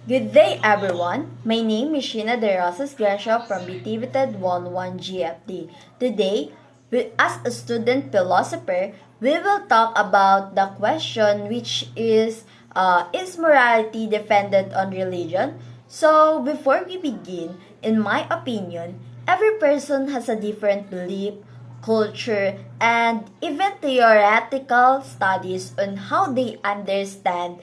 Good day, everyone. My name is Sheena De Rosas Gracia from BTVTED 11 GFD. Today, as a student philosopher, we will talk about the question which is morality dependent on religion? So, before we begin, in my opinion, every person has a different belief, culture, and even theoretical studies on how they understand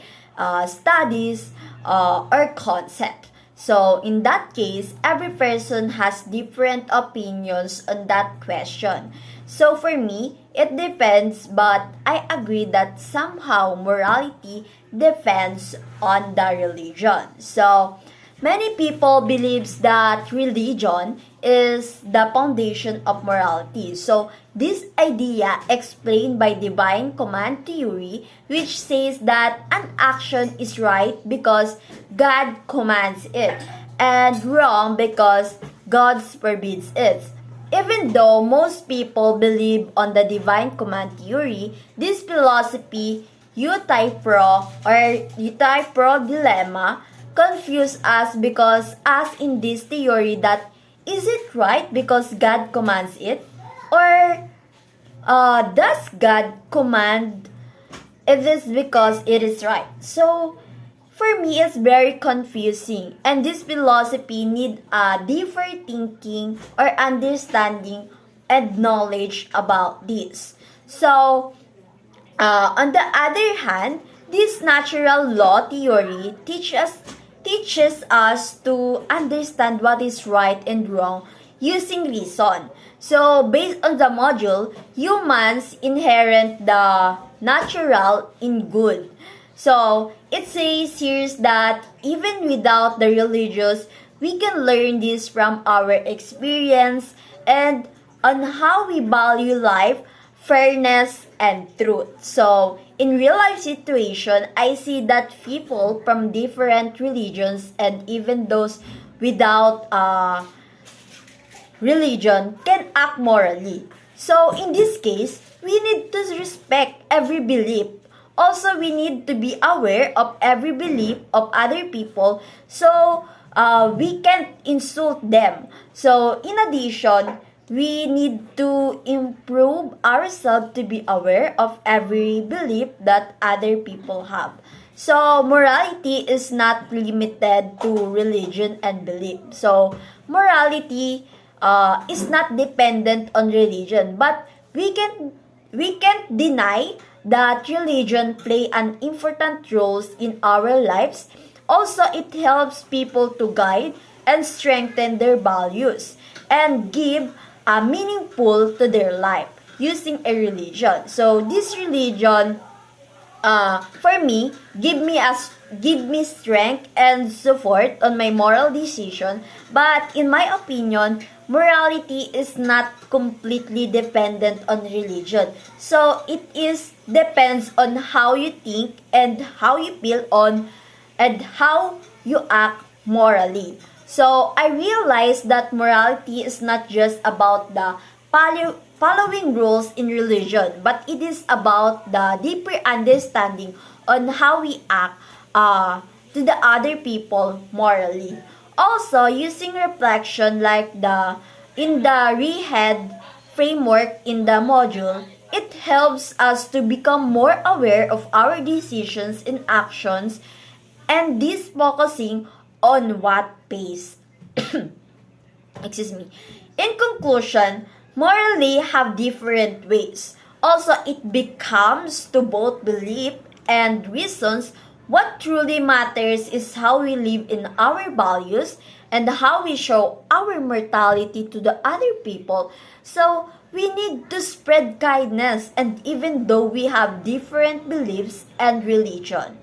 studies or concept. So, in that case, every person has different opinions on that question. So, for me, it depends, but I agree that somehow morality depends on the religion. So, many people believes that religion is the foundation of morality. So, this idea explained by divine command theory which says that an action is right because God commands it and wrong because God forbids it. Even though most people believe on the divine command theory, this philosophy, Euthyphro dilemma, confuse us because as in this theory that is it right because God commands it or does God command it is because it is right. So for me it's very confusing and this philosophy need a deeper thinking or understanding and knowledge about this. So on the other hand, this natural law theory teaches us to understand what is right and wrong using reason. So, based on the module, humans inherit the natural in good. So, it says here that even without the religious, we can learn this from our experience and on how we value life, fairness, and truth. So, in real life situation, I see that people from different religions and even those without religion can act morally. So, in this case, we need to respect every belief. Also, we need to be aware of every belief of other people so we can't insult them. So, in addition, we need to improve ourselves to be aware of every belief that other people have. So, morality is not limited to religion and belief. So, morality is not dependent on religion, but we can't deny that religion play an important role in our lives. Also, it helps people to guide and strengthen their values and give a meaningful to their life using a religion. So this religion for me give me strength and support on my moral decision, but in my opinion morality is not completely dependent on religion. So it is depends on how you think and how you feel on and how you act morally. So I realized that morality is not just about the following rules in religion, but it is about the deeper understanding on how we act to the other people morally. Also, using reflection like the in the rehead framework in the module, it helps us to become more aware of our decisions and actions and this focusing on what pays. Excuse me. In conclusion, morally have different ways. Also, it becomes to both belief and reasons. What truly matters is how we live in our values and how we show our mortality to the other people. So, we need to spread kindness and even though we have different beliefs and religion.